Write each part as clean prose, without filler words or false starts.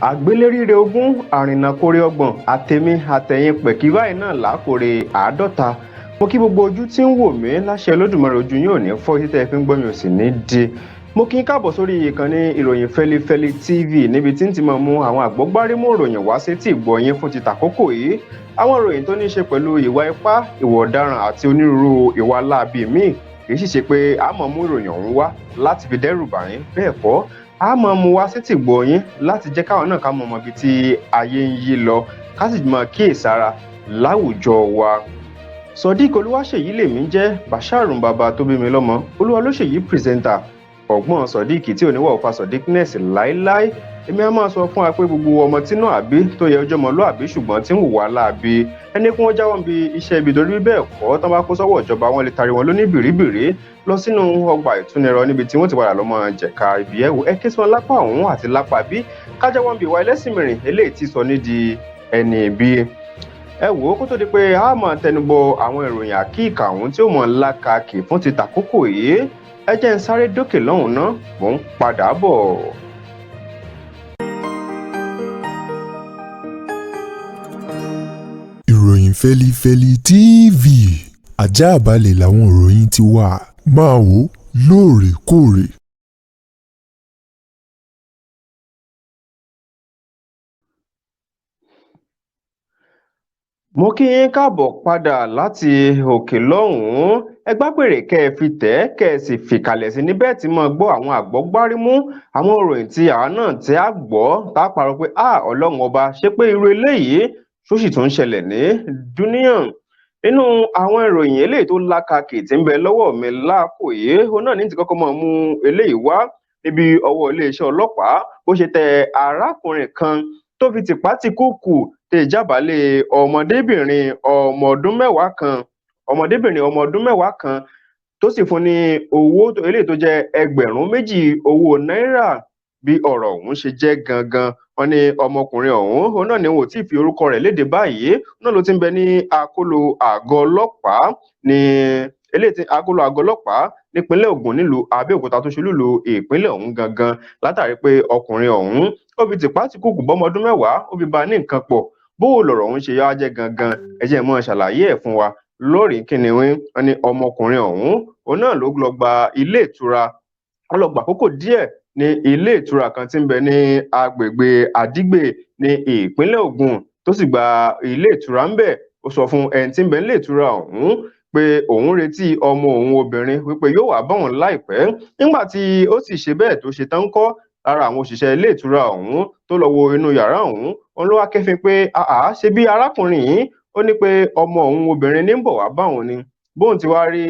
àgbéléríre ogún àrìnàkórè ọgbọ̀n àtẹ̀mí àtẹ̀yìn pẹ̀kí báyìí náà làákòrè àádọ́ta. Mo kí gbogbo ojú tí ń wò mí láṣẹ Olódùmarè, ojú yín ò ní fọ́, títẹ́ fi ń gbọ́ mi ò sì ní di. Mo kí n káàbọ̀ sórí ìkànnì ìròyìn Fẹ́lifẹ́li TV, níbi tí ń ti máa mú àwọn àgbọ́gbárímú ìròyìn wá sí tí ìgbọ́ yín fún ti tàkókò yìí. Àwọn ìròyìn tó ní ṣe pẹ̀lú ìwà ipá, ìwà ọ̀daràn àti onírúurú ìwà láabi míì. Kì í sì ṣe pé a máa mú ìròyìn ọ̀hún wá láti fi dẹ́rù bà yín, bẹ́ẹ̀ kọ́ a máa mú wá sí tí ìgbọ́ yín láti jẹ́ káwọn náà ká mọ̀ mọ́ ibi tí ayé ń yí lọ, ká sì máa kíyèsára láwùjọ wa. Sodiq Olúwaṣèyí lèmi jẹ́, Basharu bàbá tó bí mi lọ́mọ, Olúwalóṣèyí pírẹsẹ̀ntà, ọ̀gbọ́n Sodiq tí ò ní wà òfa Sodiqness láéláé. Èmi á máa sọ fún wa pé gbogbo ọmọ tínú àbí tó yẹ ọjọ́ ọmọlúàbí ṣùgbọ́n tí ń hùwà láabi, ẹni kí wọ́n jáwọ́ bí iṣẹ́ ibi torí bẹ́ẹ̀ kọ́ tán bá kó sọ́wọ́ ìjọba wọn lè tari wọn lóní bìrìbìrì lọ sínú ọgbà ìtúnirọ níbi tí wọ́n ti padà lọ́mọ jẹ̀ka ibi ẹ̀wò ẹ ké sọ lápá ọ̀hún àti lápá bí kájáwọ́ bí ìwà ẹlẹ́sìn mìíràn eléyìí ti sọ ní di ẹni ibi. Ẹ wò ó kó tó di pé a máa tẹnubọ àwọn ìròyìn àkíkà ọ̀hún tí ó mọ̀ lákàkì fún ti tàkókò yìí, ẹ jẹ́ ń sáré dókè lọ́hùn ná, mò ń padà bọ̀. Ìròyìn Fẹ́lifẹ́li TV, àjààbálẹ̀ làwọn ìròyìn ti wà, máa wò lóòrèkóòrè. Mo kí yín káàbọ̀ padà láti òkè lọ́hùn-ún. Ẹ gbàgbèrè kẹ́ ẹ fi tẹ̀ kẹ́ ẹ sì fìkàlẹ̀ sí níbẹ̀ tí mo gbọ́ àwọn àgbọ́gbárímú àwọn ìròyìn tí àwa náà tí a gbọ́ tá a parọ́ pé Ọlọ́run ọba ṣé pé irú eléyìí tó sì tún ń ṣẹlẹ̀ ní dúníyàn. Nínú àwọn ìròyìn eléyìí tó lákàkì tí ń bẹ lọ́wọ́ mi láàkó yìí, òun náà ní ti kọ́kọ́ máa mú eléyìí wá níbi ọwọ́ iléeṣẹ́ ọlọ́pàá bó ṣe tẹ arákùnrin kan tó fi tìpátìkúùkù tẹ ìjábálẹ̀ ọmọdébìnrin ọmọ ọdún mẹ́wàá kan tó sì fún ní owó eléyìí tó jẹ́ ẹgbẹ̀rún méjì owó náírà. Bí ọ̀rọ̀ ọ̀hún ṣe jẹ́ gangan, wọ́n ní ọmọkùnrin ọ̀hún òun náà ni wọn ò tí ì fi orúkọ rẹ̀ léde báyìí, náà ló ti ń bẹ ní àkóló àgọ́ ọlọ́pàá ní àgọ́ ọlọ́pàá nípínlẹ̀ Ògùn nílùú Abẹ́òkúta tó ṣe lùlù ìpínlẹ̀ ọ̀hún gangan, látàrí pé ọkùnrin ọ̀hún ó fi tìpátìkúùkù bọ́mọ ọdún mẹ́wàá ó fi bá a ní nǹkan pọ̀. Bó lọ̀rọ̀ ọ̀hún ṣe yá jẹ́ gangan, ẹ jẹ́ mọ́ ṣàlàyé ẹ̀ fún wa lórí kíniwín. Wọ́n ní ọmọkùnrin ọ̀hún òun náà ló lọ gba ilé ìtura, ó lọ gbà àkókò díẹ̀ ní ilé ìtura kan tí ń bẹ ní agbègbè Àdígbè ní ìpínlẹ̀ Ògùn, tó sì gba ilé ìtura ń bẹ̀. Ó sọ fún ẹni tí ń bẹ nílé ìtura ọ̀hún pé òun retí ọmọ òun obìnrin wípé yóò wá bá òun láìpẹ́. Nígbà tí ó sì ṣe bẹ́ẹ̀ tó ṣe tán kọ́, lára àwọn òṣìṣẹ́ ilé ìtura ọ̀hún tó lọ wo inú yàrá ọ̀hún, òun ló wá kẹ́fín pé ṣe bí arákùnrin yìí ó ní pé ọmọ òun obìnrin ní ń bọ̀ wá bá òun ni. Bóun ti wá rí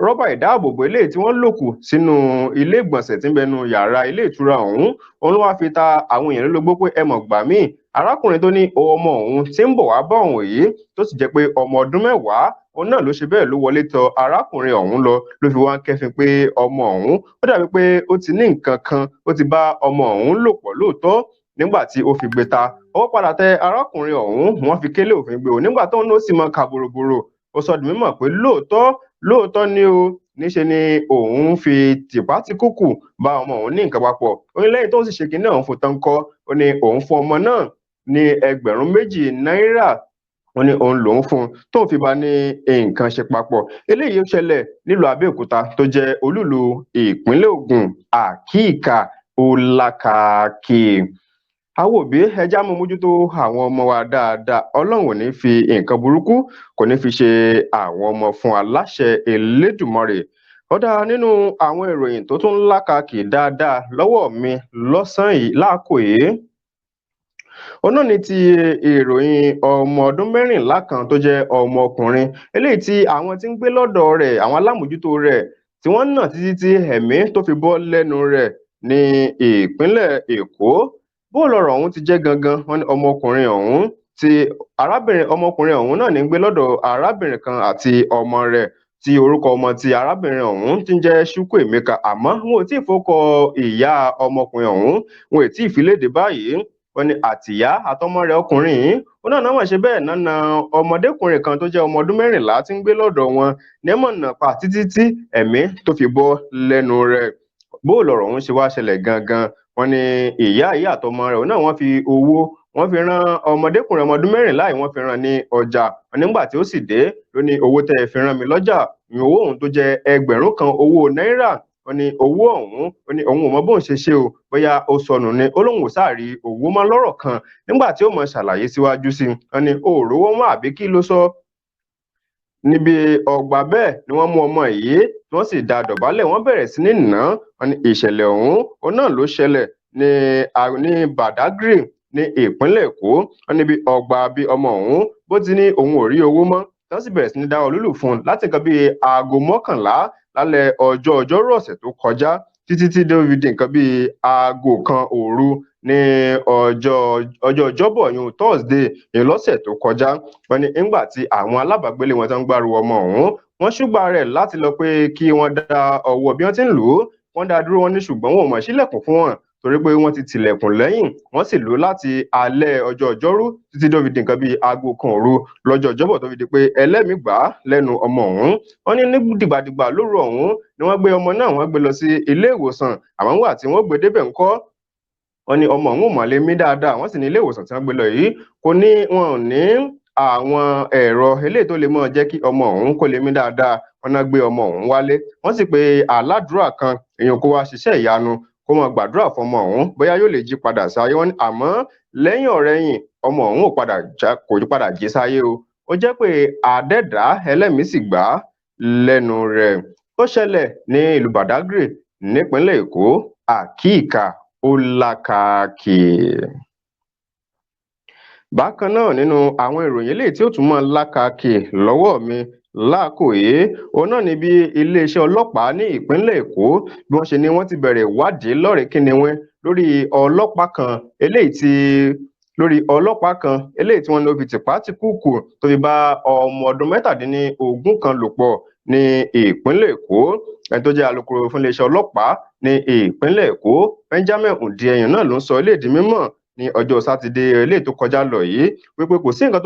rọ́bà ìdáàbòbò eléyìí tí wọ́n lò kù sínú ilé ìgbọ̀nsẹ̀ tí ń bẹnu yàrá ilé ìtura ọ̀hún, òun ló wá fi ta àwọn èèyàn lólobó pé ẹ mọ̀ gbà míì, arákùnrin tó ní ọmọ òun tí ń bọ̀ wá bá òun yìí tó sì jẹ́ pé ọmọ ọdún mẹ́wàá, òun náà ló ṣe bẹ́ẹ̀ ló wọlé tọ arákùnrin ọ̀hún lọ, ló fi wá ń kẹ́fín pé ọmọ ọ̀hún ó dàbí pé ó ti ní nǹkan kan, ó ti bá ọmọ ọ̀hún lò pọ̀ lóòótọ́. Nígbà tí ó fi gbé ta, ọwọ́ padà tẹ arákùnrin ọ̀hún, wọ́n fi kélé òfin gbé o. Nígbà tóun náà sì mọ kà bòròbòrò, ó sọ di mímọ̀ pé lóòótọ́ ni o, níṣe ni òun fi tìpátìkúùkù bá ọmọ òun ní nǹkan papọ̀. Ó ní lẹ́yìn tó ń sì ṣe kinní ọ̀hún fún tán kọ́, ó ní òun fún ọmọ náà ní ẹgbẹ̀rún méjì náírà, ó ní òun lòún fún un tó fi bá ní nǹkan ṣe papọ̀. Eléyìí ṣẹlẹ̀ nílùú Abẹ́òkúta tó jẹ́ olúùlú ìpínlẹ̀ Ògùn, àkíkà ó lákàkì. Àwọn òbí ẹja mú mójútó àwọn ọmọ wa dáadáa, Ọlọ́run ò ní fi nǹkan burúkú kò ní fi ṣe àwọn ọmọ fún aláṣẹ Elédùmarè. Ọ̀dà nínú àwọn ìròyìn tó tún lákàkì dáadáa lọ́wọ́ mi lọ́sàn-án yìí láàkó yìí, òun náà ni ti ìròyìn ọmọ ọdún mẹ́rìnlá kan tó jẹ́ ọmọkùnrin eléyìí tí àwọn tí ń gbé lọ́dọ̀ rẹ̀, àwọn alámòjútó rẹ̀, tí wọ́n nà títí tí ẹ̀mí tó fi bọ́ lẹ́nu rẹ̀ ní ìpínlẹ̀ Èkó. Bó lọ̀rọ̀ ọ̀hún ti jẹ́ gangan, wọ́n ní ọmọkùnrin ọ̀hún náà ní gbé lọ́dọ̀ arábìnrin kan àti ọmọ rẹ̀, tí orúkọ ọmọ ti arábìnrin ọ̀hún ti ń jẹ́ Chukwuemeka, àmọ́ wọn ò tí ì fọkọ ìyá ọmọkùnrin ọ̀hún, wọn ò tí ì fi léde báyìí. Wọ́n ní àtìyá àtọmọ rẹ̀ ọkùnrin yìí, òun náà wọ́n ṣe bẹ́ẹ̀ náà ọmọdékùnrin kan tó jẹ́ ọmọ ọdún mẹ́rìnlá tí ń gbé lọ́dọ̀ wọn ní mọ̀nà pa títí tí ẹ̀mí tó fi bọ́ lẹ́nu rẹ̀. Bó lọ̀rọ̀ ọ̀hún ṣe wá ṣẹlẹ̀ gangan, wọ́n ní ìyá àtọmọ rẹ̀ náà wọ́n fi owó wọ́n fi rán ọmọdékùnrin ọmọ ọdún 14 yìí wọ́n fi rán ní ọjà. Nígbà tí ó sì dé ló ní owó tẹ́ ẹ fi rán mi lọ́jà ní owó òun tó jẹ́ 1000 kan owó náírà. Wọ́n ní owó ọ̀hún ó ní òun ò mọ bóun ṣe ṣe o bóyá ó sọnù ni ó lóun ò sáàrí owó mọ́ lọ́rọ̀ kan. Nígbà tí ó mọ ṣàlàyé síwájú sí wọ́n ní ó rówó mọ́ àbí kí ló sọ. Níbi ọgbà bẹ́ẹ̀ ni wọ́n mú ọmọ yìí tí wọ́n sì dá dọ̀bálẹ̀ wọ́n bẹ̀rẹ̀ sí ní nà án. Wọ́n ní ìṣẹ̀lẹ̀ ọ̀hún náà ló ṣẹlẹ̀ ní Badagry ní ìpínlẹ̀ Èkó. Wọ́n níbi ọgbà bí ọmọ ọ̀hún bó ti ní òun ò rí owó mọ́ tí wọ́n sì bẹ̀rẹ̀ sí ní dáwọ́ lùlù fún un láti nǹkan bíi aago 11 lálẹ́ ọjọ́rú ọ̀sẹ̀ tó kọjá títí tí ó fi di nǹkan bíi aago 1 òru ní ọjọ́ Ọjọ́bọ̀ yun Thursday yìí lọ́sẹ̀ tó kọjá. Wọ́n ní nígbà tí àwọn alábàágbélé wọn tó ń gbárù ọmọ ọ̀hún wọ́n ṣùgbà rẹ̀ láti lọ pé kí wọ́n dá ọwọ́ bí wọ́n ti ń lò ó wọ́n dá dúró wọn ní ṣùgbọ́n wọn ò mọ̀ sílẹ̀kùn fún wọn torí pé wọ́n ti tilẹ̀kùn lẹ́yìn wọ́n sì lò láti alẹ́ ọjọ́rú títí tó fi di nǹkan bíi aago 1 òru lọ́jọ́ Ọjọ́bọ̀ tó fi di pé ẹlẹ́mìí gbà á lẹ́nu ọmọ ọ̀hún. Wọ́n ní dìgbàdìgbà lóru ọ̀hún ni wọ́n gbé ọmọ náà wọ́n gbé lọ sí ilé ìwòsàn àmọ́ nígbà tí wọ́n gbé débẹ̀ ńkọ́ wọ́n ní ọmọ ọ̀hún ò mọ̀ lè mí dáadáa. Wọ́n sì ní ilé ìwòsàn tí wọ́n gbé lọ yìí wọn ò ní àwọn ẹ̀rọ eléyìí tó lè mọ̀ jẹ́ kí ọmọ ọ̀hún kó lè mí dáadáa. Wọ́n náà gbé ọmọ ọ̀hún wálé wọ́n sì pe aládùúrà kan èèyàn kó wá ṣiṣẹ́ ìyanu kó mọ gbàdúrà fún ọmọ ọ̀hún bóyá yóò lè jí padà sáyé. Wọ́n ní àmọ́ lẹ́yìn ọ̀rẹyìn ọmọ ọ̀hún kò padà jí sáyé o. Ó jẹ́ pé àdẹ́dá ẹlẹ́mìí sì gbà á lẹ́nu rẹ̀. Ó ṣẹlẹ̀ ní ìlú Badagry nípínlẹ̀ Èkó. Àkíkà ó lákàkì. Bákan náà nínú àwọn ìròyìn eléyìí tí ó tún mọ́ lákàkì lọ́wọ́ mi lákòóyé òun náà ni bí iléeṣẹ́ ọlọ́pàá ní ìpínlẹ̀ Èkó bí wọ́n ṣe ní wọ́n ti bẹ̀rẹ̀ ìwádìí lọ́rẹ̀ẹ́kíniwín lórí ọlọ́pàá kan eléyìí tí wọ́n ní ó fi tìpátìkúùkù tó fi bá ọmọ ọdún 17 kan lò pọ̀ ní ìpínlẹ̀ Èkó. Ẹni tó jẹ́ alukoro fún iléeṣẹ́ ọlọ́pàá ní ìpínlẹ̀ Èkó Benjamin Hundeyin náà ló ń sọ eléyìí di mímọ̀ ní ọjọ́ Sátidé eléyìí tó kọjá lọ yìí wípé kò sí nǹkan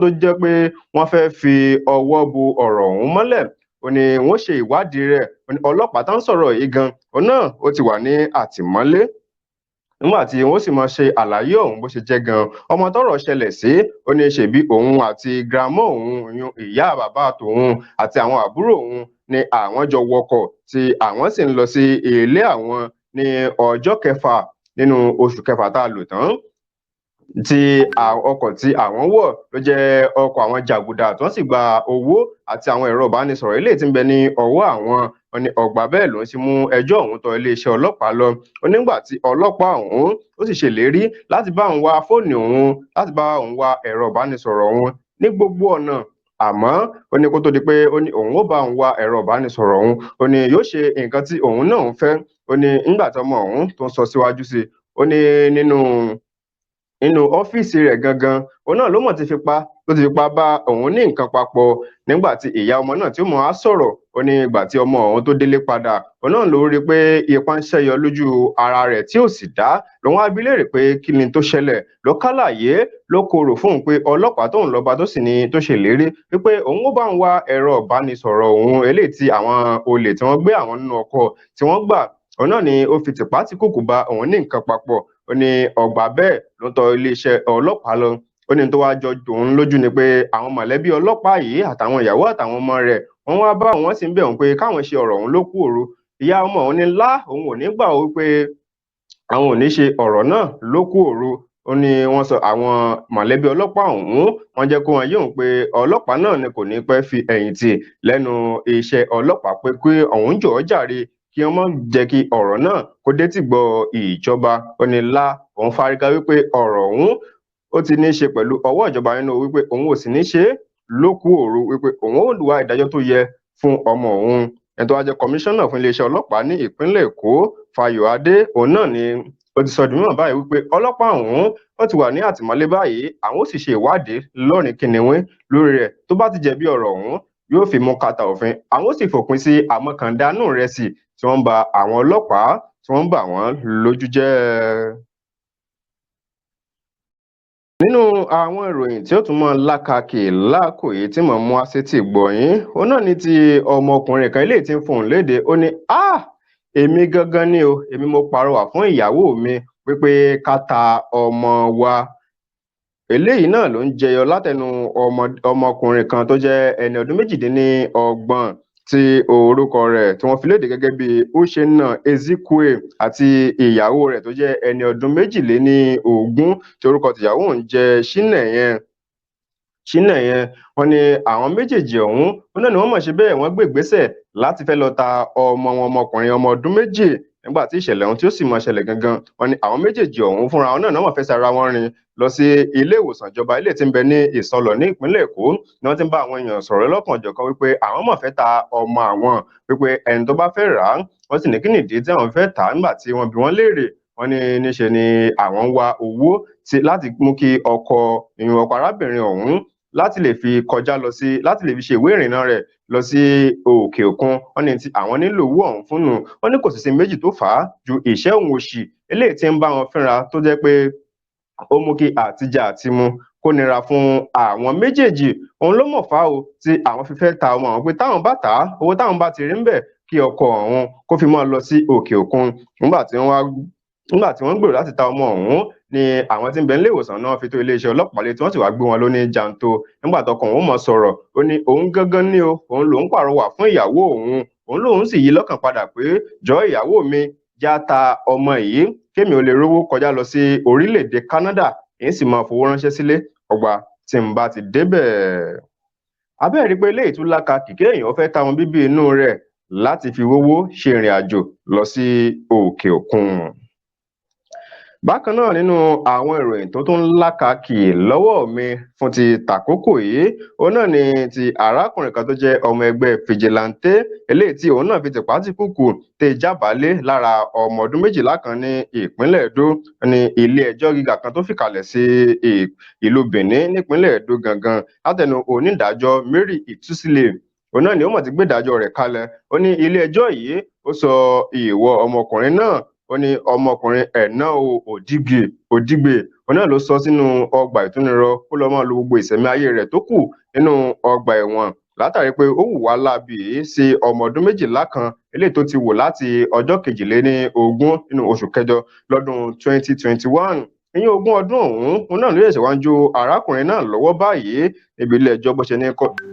tó jẹ́ pé wọ́n fẹ́ fi ọwọ́ bo ọ̀rọ̀ ọ̀hún mọ́lẹ̀. Ó ní wọ́n ṣe ìwádìí rẹ̀. Ọlọ́pàá tó ń sọ̀rọ̀ yìí gan òun náà ó ti wà ní àtìmọ́lé nígbà tí wọ́n sì máa ṣe àlàyé ọ̀hún bó ṣe jẹ́ gan. Ọmọ tọ́rọ̀ ṣẹlẹ̀ sí ó ní ṣèbí òun àti grandma òun ìyá bàbá tòun àti àwọn àbúrò òun ni àwọn jọ wọkọ̀ tí àwọn sì ń lọ sí ilé àwọn ní ọjọ́ 6 nínú oṣù 6 tá a lò tán. Tí ọkọ̀ tí àwọn wọ̀ ló jẹ́ ọkọ̀ àwọn jàgùdà tí wọ́n sì gba owó àti àwọn ẹ̀rọ ìbánisọ̀rọ̀ eléyìí tí ń bẹ ní ọwọ́ àwọn. Wọ́n ní ọgbà bẹ́ẹ̀ ló ń sì mú ẹjọ́ ọ̀hún tọ̀ iléeṣẹ́ ọlọ́pàá lọ. Nígbà tí ọlọ́pàá ọ̀hún ó sì ṣèlérí láti bá òun wá fóònù òun láti bá òun wá ẹ̀rọ ìbánisọ̀rọ̀ òun ní gbogbo ọ̀nà. Àmọ́ ó ní kó tó di pé ó ní òun ó bá òun wá ẹ̀rọ ìbánisọ̀rọ̀ òun ó ní yóò ṣe nǹkan tí òun náà ń fẹ́. Ó ní nígbà tí ọmọ òun tó ń sọ síwájú sí ó ní nínú ọ́fíìsì rẹ̀ gangan òun náà ló mọ̀ ti fipá bá òun ní nǹkan papọ̀. Nígbà tí ìyá ọmọ náà tí ó mọ̀ á sọ̀rọ̀ ó ní ìgbà tí ọmọ òun tó délé padà òun náà ló rí pé ipa ń ṣẹ́yọ lójú ara rẹ̀ tí ò sì dá. Lòun á bi léèrè pé kí ni tó ṣẹlẹ̀ ló kálàyé ló korò fóun pé ọlọ́pàá tóun lọ́ba tó ṣèlérí wípé òun ó bá ń wá ẹ̀rọ ìbánisọ̀rọ̀ òun eléyìí tí àwọn olè tí wọ́n gbé àwọn nínú ọkọ̀ tí wọ́n gbà òun náà ni ó fi tìpátìkúùkù bá òun ní nǹkan papọ̀. Ó ní ọgbà bẹ́ẹ̀ ló tọ̀ iléeṣẹ́ ọlọ́pàá lọ. Ó ní tó wá jọ òun lójú ni pé àwọn mọ̀lẹ́bí ọlọ́pàá yìí àtàwọn ìyàwó àtàwọn ọmọ rẹ̀ wọ́n wá bá òun sì ń bẹ̀ òun pé káwọn ṣe ọ̀rọ̀ òun ló kù òru. Ìyá ọmọ òun ní òun ò ní gbà ó pé àwọn ò ní ṣe ọ̀rọ̀ náà ló kù òru. Ó ní wọ́n sọ àwọn mọ̀lẹ́bí ọlọ́pàá ọ̀hún wọ́n jẹ́ kó wọn yé òun pé ọlọ́pàá náà ni kò ní pẹ́ fi ẹ̀yìn tì lẹ́nu iṣẹ́ ọlọ́pàá pé kí òun jọ̀ọ́ jàre kí wọ́n má jẹ́ kí ọ̀rọ̀ náà kó dé tìgbọ́ ìjọba. Ó ní òun fárígá wípé ọ̀rọ̀ ọ̀hún ó ti ní í ṣe pẹ̀lú ọwọ́ ìjọba nínú wípé òun ò sì ní ṣe lókù òru wípé òun ò wá ìdájọ́ tó yẹ fún ọmọ òun. Ẹni tó wá jẹ́ kọmíṣánná fún iléeṣẹ́ ọlọ́pàá ní ìpínlẹ̀ Èkó Fayọ̀adé òun náà ni ó ti sọ di mímọ̀ báyìí wípé ọlọ́pàá ọ̀hún ó ti wà ní àtìmọ́lé báyìí àwọn ó sì ṣe ìwádìí lọ́rìn kìnìún lórí rẹ̀ tó bá ti jẹ̀bi ọ̀rọ̀ ọ̀hún yóò fi mú kàtà òfin. Àwọn ó sì fòpin sí àmọ̀kàndánù rẹ̀ sí tí wọ́n ń ba àwọn ọlọ́pàá tí wọ́n ń bà wọ́n lójú jẹ́. Nínú àwọn ìròyìn tí ó tún mọ́ lákàkì lákòóyé tí mò ń mú wá sétí gbọ̀yìn òun náà ni ti ọmọkùnrin kan eléyìí tí ń fohùn léde. Ó ní èmi gangan ni o èmi mo pàrọwà fún ìyàwó mi wípé ká ta ọmọ wa. Eléyìí náà ló ń jẹyọ látẹnu ọmọkùnrin kan tó jẹ́ ẹni ọdún méjìdínlọ́gbọ̀n tí orúkọ rẹ̀ tí wọ́n fi léde gẹ́gẹ́ bí Uchenna Ezekwe àti ìyàwó rẹ̀ tó jẹ́ ẹni ọdún méjìléníogún tí orúkọ tìyàwó ń jẹ́ Chinenye. Wọ́n ní àwọn méjèèjì ọ̀hún náà ni wọ́n mọ̀ ṣe bẹ́ẹ̀ wọ́n gbé ìgbésẹ̀ láti fẹ́ lọ ta ọmọ wọn ọmọkùnrin ọmọ ọdún méjì nígbà tí ìṣẹ̀lẹ̀ ọ̀hún tí ó sì mọ ṣẹlẹ̀ gangan. Wọ́n ní àwọn méjèèjì ọ̀hún fúnra wọn náà wọ́n fẹsẹ̀ ara wọn rìn lọ sí ilé ìwòsàn ìjọba ilé tí ń bẹ ní Ìsọlọ̀ ní ìpínlẹ̀ Èkó ni wọ́n ti ń bá àwọn èèyàn sọ̀rọ̀ lọ́kànjọ̀kan wípé àwọn mọ̀ fẹ́ ta ọmọ àwọn wípé ẹni tó bá fẹ́ rà á wọ́n sì ní kí nìdí tí àwọn fẹ́ tà á nígbà tí wọ́n bi wọ́n léèrè. Wọ́n ní níṣe ni àwọn ń wá owó láti mú kí ọkọ arábìnrin ọ̀hún láti lè fi ṣe ìwé ìrìnnà rẹ̀ lọ sí òkè òkun. Wọ́n ní tí àwọn nílò owó ọ̀hún fún nù. Wọ́n ní kò sì sí méjì tó fà á ju ìṣẹ́ òun òṣì eléyìí tí ń bá wọn fínra tó jẹ́ pé ó mú kí àtijẹ àtimu kó nira fún àwọn méjèèjì. Òun ló mọ̀ fá o tí àwọn fi fẹ́ ta ọmọ àwọn pé táwọn bá tà á owó táwọn bá ti rí ń bẹ̀ kí ọkọ ọ̀hún kó fi máa lọ sí òkè òkun. Nígbà tí wọ́n gbèrò láti ta ọmọ ọ̀hún ni àwọn tí ń bẹ nílé ìwòsàn náà fi tó iléeṣẹ́ ọlọ́pàá létí wọ́n sì wá gbé wọn lóní jàǹtó. Nígbà tọkọ òun mọ̀ sọ̀rọ̀ ó ní òun gangan ní o òun lòún pàrọwà fún ìyàwó òun lòún sì yí lọ́kàn padà pé jọ ìyàwó mi já ta ọmọ yìí kémi ò lè rówó kọjá lọ sí orílẹ̀-èdè Canada èyí sì máa fowó ránṣẹ́ sílé ọgbà tí n bá ti débẹ̀. Abẹ́ẹ̀rí pé eléyìí tún lákàkì kéèyàn fẹ́ ta ọmọ bíbí inú rẹ̀ láti fi wówó ṣe ìrìn àjò lọ sí òkè òkun. Bákan náà nínú àwọn ìròyìn tó tún lákàkì lọ́wọ́ mi fún ti tàkókò yìí òun náà ni ti arákùnrin kan tó jẹ́ ọmọ ẹgbẹ́ fìjìláńtẹ́ eléyìí tí òun náà fi tìpátìkúùkù tẹ jábàálé lára ọmọ ọdún méjìlá kan ní ìpínlẹ̀ Ẹdó ní ilé-ẹjọ́ gíga kan tó fìkàlẹ̀ sí ìlú Benin nípínlẹ̀ Ẹdó gangan látẹnu onídàájọ́ Mary Ìtúsílẹ̀. Òun náà ni ó mọ̀ ti gbé ìdájọ́ rẹ̀ kalẹ̀. Ó ní ilé-ẹjọ́ yìí ó sọ ìwọ ọmọkùnrin náà ó ní ọmọkùnrin Enao Odigbe òun náà ló sọ sínú ọgbà ìtúnirọ kó lọ máa lo gbogbo ìṣẹ̀mí ayé rẹ̀ tó kù nínú ọgbà ẹ̀wọ̀n látàrí pé ó hùwà láabi sí ọmọ ọdún méjìlá kan eléyìí tó ti wò láti ọjọ́ 22 nínú oṣù kẹjọ lọ́dún 2021. Ìyẹn 20 ọdún òun náà ló ṣẹ̀ṣẹ̀ wá ń jó arákùnrin náà lọ́wọ́ báyìí níbi ilé-ẹjọ́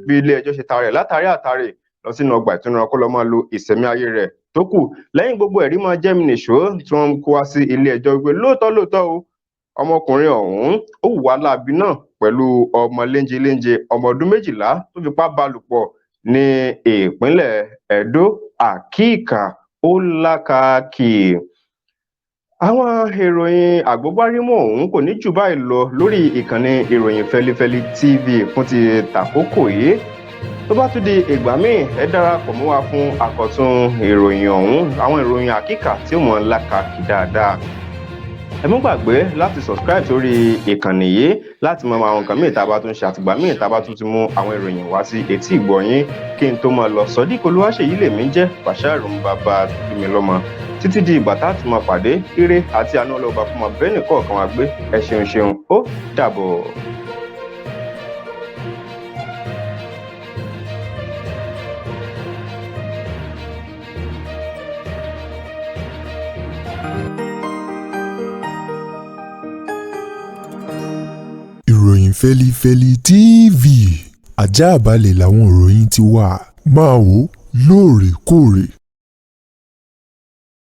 bí ilé-ẹjọ́ ṣe taari látàrí lọ sínú ọgbà ìtúnirọ kó lọ máa lo ìṣẹ̀mí ayé rẹ̀ tó kù. Lẹ́yìn gbogbo ẹ̀rí máa jẹ́ mi nìṣó tí wọ́n kó wá sí ilé-ẹjọ́ wípé lóòótọ́ o ọmọkùnrin ọ̀hún ó hùwà láabi náà pẹ̀lú ọmọ léńjeléńje ọmọ ọdún méjìlá tó fipá bá lò pọ̀ ní ìpínlẹ̀ Ẹdó. Àkíkà ó lákàkì. Àwọn ìròyìn àgbọ́gbárímọ̀ ọ̀hún kò ní jù báyìí lọ lórí ìkànnì ìròyìn Fẹ́lifẹ́li TV fún ti tàkókò yìí. Tó bá tún di ìgbà míì ẹ darapọ̀ mọ́ wa fún àkọ́tún ìròyìn ọ̀hún àwọn ìròyìn àkíkà tí ó mọ̀ lákàkì dáadáa. Ẹ má gbàgbé láti subscribe sórí ìkànnì yìí láti mọ àwọn nǹkan míì tá a bá tún ṣe àtìgbà míì tá a bá tún ti mú àwọn ìròyìn wá sí etí ìgbọ̀nyín. Kí n tó máa lọ Sodiq Olúwaṣèyí lèmi jẹ́ Bàṣárù bàbá bímí lọ́mọ. Títí di ìgbà tá a tún máa pàdé ire àti àánú ọlọ́ba fún máa bẹ́ẹ̀ nìkọ̀ọ̀kan wa gbé. Ẹ ṣeun ó dàbọ̀. Ìròyìn Fẹ́lifẹ́li TV àjààbálẹ̀ làwọn ìròyìn ti wà máa wò lóòrèkóòrè.